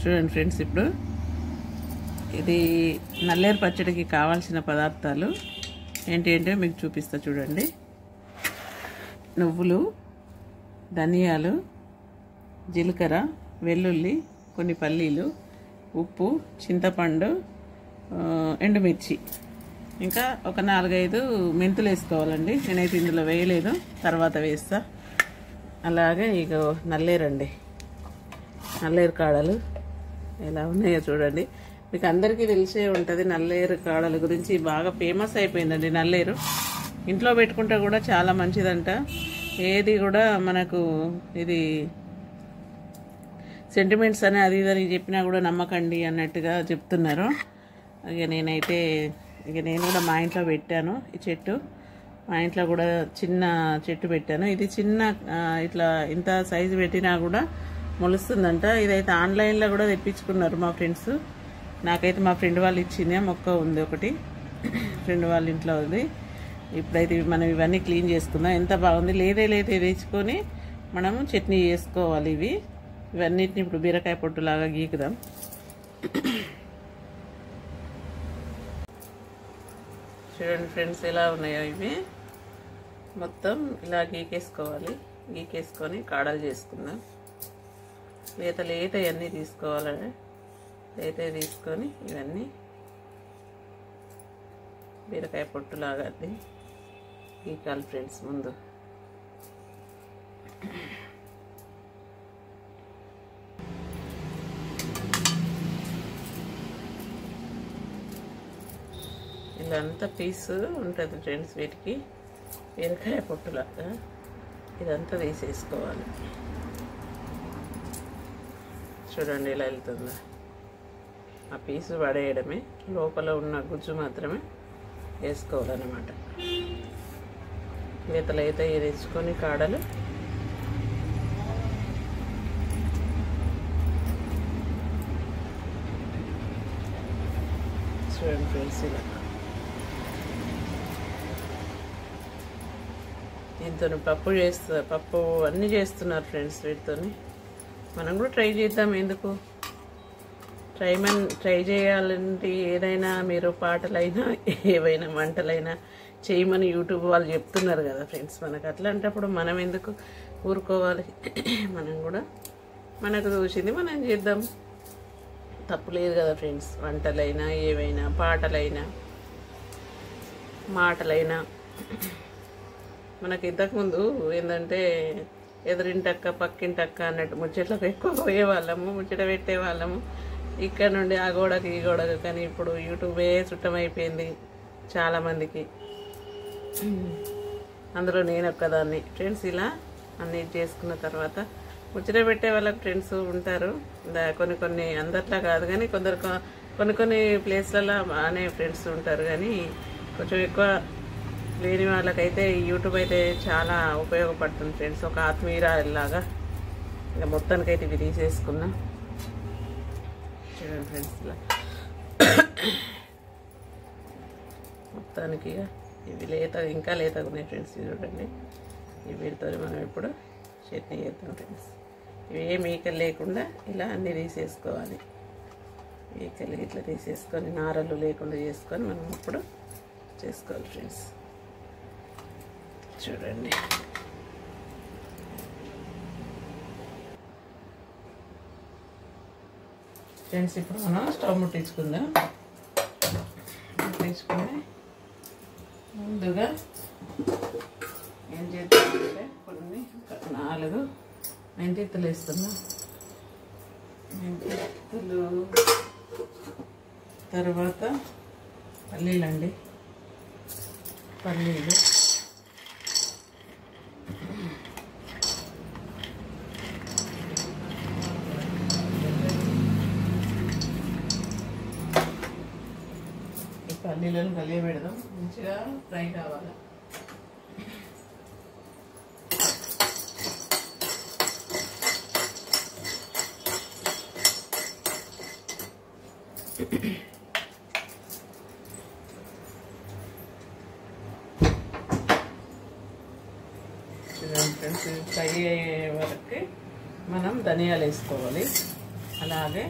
చూడండి ఫ్రెండ్స్, ఇప్పుడు ఇది నల్లేరు పచ్చడికి కావాల్సిన పదార్థాలు ఏంటంటే మీకు చూపిస్తా చూడండి. నువ్వులు, ధనియాలు, జీలకర్ర, వెల్లుల్లి, కొన్ని పల్లీలు, ఉప్పు, చింతపండు, ఎండుమిర్చి, ఇంకా ఒక 4-5 మెంతులు వేసుకోవాలండి. నేనైతే ఇందులో వేయలేదు, తర్వాత వేస్తా. అలాగే ఇక నల్లేరండి, నల్లేరు కాడలు ఎలా ఉన్నాయో చూడండి. మీకు అందరికీ తెలిసే ఉంటుంది నల్లేరు కాడల గురించి, బాగా ఫేమస్ అయిపోయిందండి నల్లేరు. ఇంట్లో పెట్టుకుంటే కూడా చాలా మంచిదంట. ఏది కూడా మనకు ఇది సెంటిమెంట్స్ అని అది ఇదని చెప్పినా కూడా నమ్మకండి అన్నట్టుగా చెప్తున్నారు. నేను కూడా మా ఇంట్లో పెట్టాను ఈ చెట్టు. మా ఇంట్లో కూడా చిన్న చెట్టు పెట్టాను. ఇది చిన్న ఇట్లా ఇంత సైజు పెట్టినా కూడా మొలుస్తుందంట. ఇదైతే ఆన్లైన్లో కూడా తెప్పించుకున్నారు మా ఫ్రెండ్స్. నాకైతే మా ఫ్రెండ్ వాళ్ళు ఇచ్చింది మొక్క ఉంది ఒకటి, ఫ్రెండ్ వాళ్ళ ఇంట్లో ఉంది. ఇప్పుడైతే మనం ఇవన్నీ క్లీన్ చేసుకుందాం. ఎంత బాగుంది, లేదే తెచ్చుకొని మనము చట్నీ చేసుకోవాలి. ఇవన్నిటిని ఇప్పుడు బీరకాయ పొట్టులాగా గీకుదాం. చూడండి ఫ్రెండ్స్ ఎలా ఉన్నాయో ఇవి. మొత్తం ఇలా గీకేసుకోవాలి. గీకేసుకొని కాడలు చేసుకుందాం. లేత ఇవన్నీ తీసుకోవాలని లేత తీసుకొని ఇవన్నీ బీరకాయ పొట్టులాగా గీకాలి ఫ్రెండ్స్. ముందు ఇలా అంతా పీసు ఉంటుంది ఫ్రెండ్స్. వీటికి బీరకాయ పొట్టులాగా ఇదంతా తీసేసుకోవాలి. చూడండి ఇలా వెళ్తుందా. ఆ పీసు పడేయడమే, లోపల ఉన్న గుజ్జు మాత్రమే వేసుకోవాలన్నమాట. లేత తెచ్చుకొని కాడలు చూడండి ఫ్రెండ్స్. ఇలా దీంతో పప్పు అన్నీ చేస్తున్నారు ఫ్రెండ్స్. వీటితో మనం కూడా ట్రై చేద్దాం. ఎందుకు ట్రై చేయాలంటే ఏదైనా మీరు పాటలైనా ఏవైనా వంటలైనా చేయమని యూట్యూబ్ వాళ్ళు చెప్తున్నారు కదా ఫ్రెండ్స్. మనకు అట్లాంటప్పుడు మనం ఎందుకు ఊరుకోవాలి? మనం కూడా మనకు చూసింది మనం చేద్దాం, తప్పు లేదు కదా ఫ్రెండ్స్. వంటలైనా ఏవైనా పాటలైనా మాటలైనా మనకి ఇంతకుముందు ఏంటంటే ఎదురింటక్క పక్కింటక్క అన్నట్టు ముచ్చట్లకు ఎక్కువ పోయేవాళ్ళము, ముచ్చట పెట్టేవాళ్ళము. ఇక్కడ నుండి ఆ గోడకి ఈ గోడకు. కానీ ఇప్పుడు యూట్యూబే చుట్టమైపోయింది చాలామందికి, అందులో నేను ఒక్కదాన్ని ఫ్రెండ్స్. ఇలా అన్నీ చేసుకున్న తర్వాత ముచ్చట పెట్టే వాళ్ళకి ఫ్రెండ్స్ ఉంటారు. కొన్ని అందరిలా కాదు కానీ కొన్ని ప్లేస్లలో బాగానే ఫ్రెండ్స్ ఉంటారు. కానీ కొంచెం ఎక్కువ లేని వాళ్ళకైతే యూట్యూబ్ అయితే చాలా ఉపయోగపడుతుంది ఫ్రెండ్స్. ఒక ఆత్మీయురాలాగా. ఇంకా మొత్తానికైతే ఇవి తీసేసుకున్నా. చూడండి ఫ్రెండ్స్ ఇలా మొత్తానికి ఇవి ఇంకా లేతగా ఉన్నాయి ఫ్రెండ్స్. చూడండి వీటితో మనం ఇప్పుడు చట్నీ చేద్దాం ఫ్రెండ్స్. ఇవి ఏం ఈకలు లేకుండా ఇలా అన్నీ తీసేసుకోవాలి. ఈకలు ఇట్లా తీసేసుకొని నారలు లేకుండా చేసుకొని మనం ఇప్పుడు చేసుకోవాలి ఫ్రెండ్స్. చూడండి ఫ్రెండ్స్, ఇప్పుడు మనం స్టవ్ ముట్టించుకుందాం. ముట్టించుకుని ముందుగా ఏం చేద్దామంటే కొన్ని 4 మెంతిత్తులు వేస్తున్నా. మెంతిత్తులు తర్వాత పల్లీలండి, పల్లీలు, పల్లీలను కలిగి పెడదాం. మంచిగా ఫ్రై కావాలి. చూడండి ఫ్రెండ్స్, ఫ్రై అయ్యే వరకు మనం ధనియాలు వేసుకోవాలి. అలాగే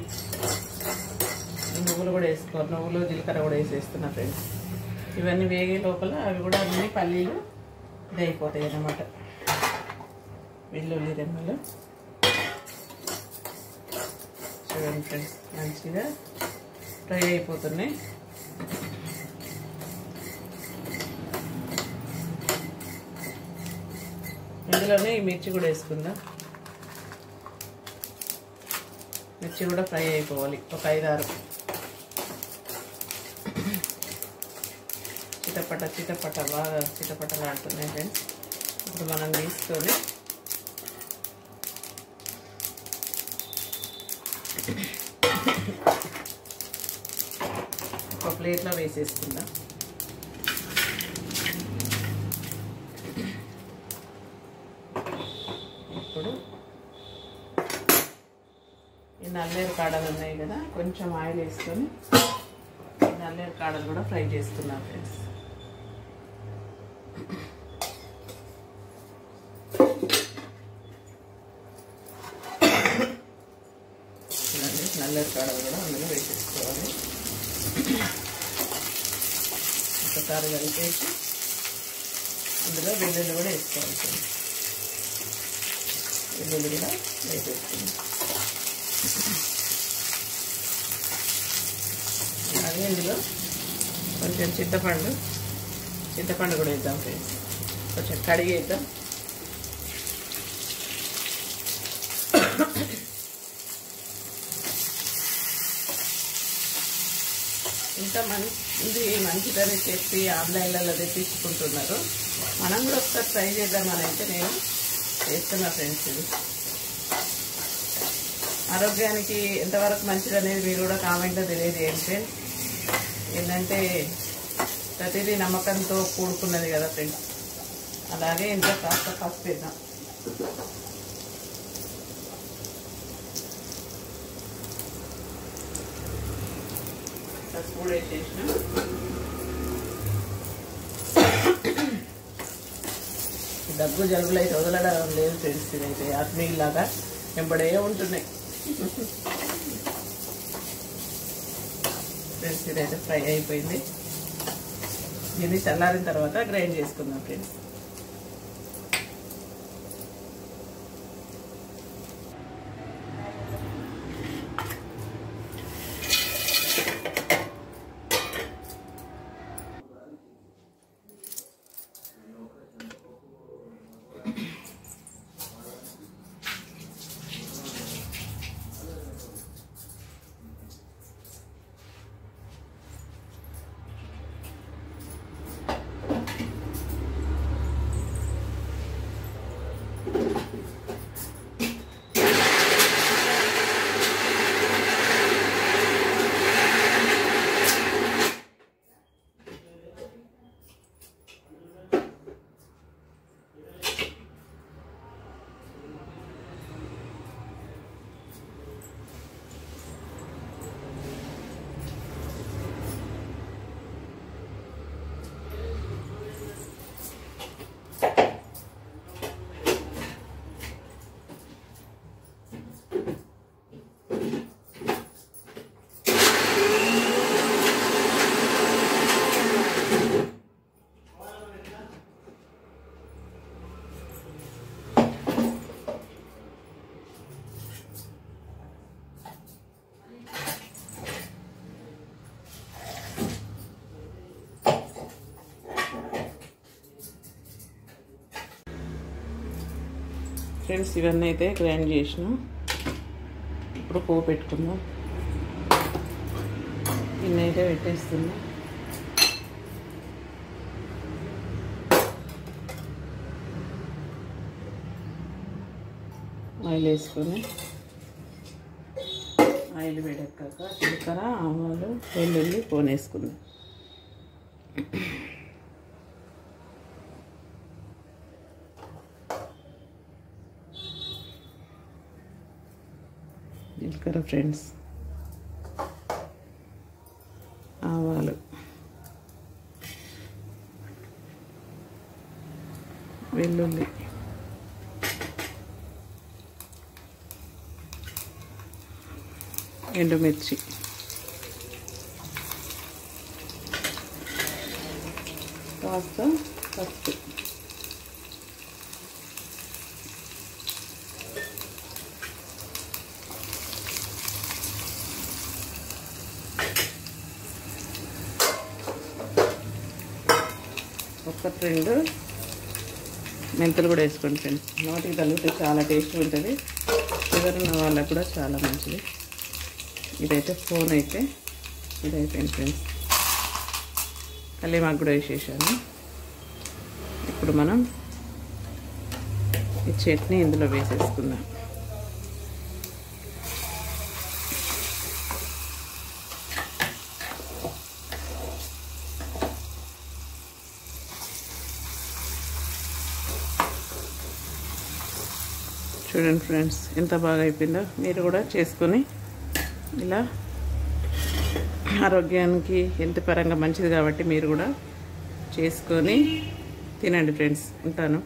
నువ్వులు కూడా వేసుకోవాలి, నువ్వులు జీలకర్ర కూడా వేసేస్తున్నా ఫ్రెండ్స్. ఇవన్నీ వేగే లోపల అవి కూడా అన్నీ పల్లీలు ఇది అయిపోతాయి అన్నమాట. వెల్లుల్లి రెమ్మలు చూడండి ఫ్రెండ్స్, మంచిగా ఫ్రై అయిపోతున్నాయి. ఇందులోనే ఈ మిర్చి కూడా వేసుకుందాం. మిర్చి కూడా ఫ్రై అయిపోవాలి, ఒక 5-6 చిటపట బాగా చిటపటలాడుతున్నాయి ఫ్రెండ్స్. ఇప్పుడు మనం తీసుకొని ఒక ప్లేట్లో వేసేసుకుందాం. ఇప్పుడు ఈ నల్లేరు కాడలు ఉన్నాయి కదా, కొంచెం ఆయిల్ వేసుకొని నల్లేరు కాడలు కూడా ఫ్రై చేసుకున్నాం ఫ్రెండ్స్. నల్లేరు కాడలు కూడా అందులో వేసేసుకోవాలి. ఒకసారి కలిపేసి అందులో వెల్లుల్లి కూడా వేసుకోవాలి ఫ్రెండ్స్. వెల్లుల్లి కూడా వేసేసుకుందాం. అలాగే ఇందులో కొంచెం చింతపండు కూడా వేద్దాం ఫ్రెండ్స్. కొంచెం కడిగి వేద్దాం. ఇంతమంది మంచిదని చెప్పి ఆన్లైన్లలో తెప్పించుకుంటున్నారు. మనం కూడా ఒకసారి ట్రై చేద్దామని అయితే నేను చేస్తున్నా ఫ్రెండ్స్. ఇది ఆరోగ్యానికి ఎంతవరకు మంచిదనేది మీరు కూడా కామెంట్లో తెలియజేయండి ఫ్రెండ్స్. ఏంటంటే ప్రతిదీ నమ్మకంతో కూడుకున్నది కదా ఫ్రెండ్స్. అలాగే ఇంట్లో కాస్త పసుపు వేద్దాం. పసుపు వేసేసిన దగ్గు జలుబులు అయితే వదలడం లేదు ఫ్రెండ్స్. ఇదైతే ఆత్మీయులాగా వెంబడే ఉంటున్నాయి ఫ్రెండ్స్. ఇదైతే ఫ్రై అయిపోయింది. దీన్ని చల్లారిన తర్వాత గ్రైండ్ చేసుకుందాం ఫ్రెండ్స్. ఫ్రెండ్స్ ఇవన్నీ అయితే గ్రైండ్ చేసినాం. ఇప్పుడు పోపు పెట్టుకుందాం. ఇన్ని అయితే పెట్టేస్తున్నాం. ఆయిల్ వేసుకొని ఆయిల్ వేడెక్కాక జీలకర్ర, ఆవాలు, వెల్లుల్లి పోనేసుకుందాం. జీలకర్ర ఫ్రెండ్స్, ఆవాలు, వెల్లుల్లి, ఎండుమిర్చి, కాస్త పసుపు, ఒక 2 మెంతులు కూడా వేసుకోండి ఫ్రెండ్స్. నోటికి తగిలితే చాలా టేస్ట్ ఉంటుంది. షుగర్ ఉన్న వాళ్ళకు కూడా చాలా మంచిది. ఇదైతే ఫోన్ అయితే ఇదైపోయింది ఫ్రెండ్స్. కల్లిమాకు కూడా వేసేసాను. ఇప్పుడు మనం ఈ చట్నీ ఇందులో వేసేసుకుందాం. చూడండి ఫ్రెండ్స్ ఎంత బాగా అయిపోయిందో. మీరు కూడా చేసుకొని ఇలా ఆరోగ్యానికి హెల్త్ పరంగా మంచిది కాబట్టి మీరు కూడా చేసుకొని తినండి ఫ్రెండ్స్. ఉంటాను.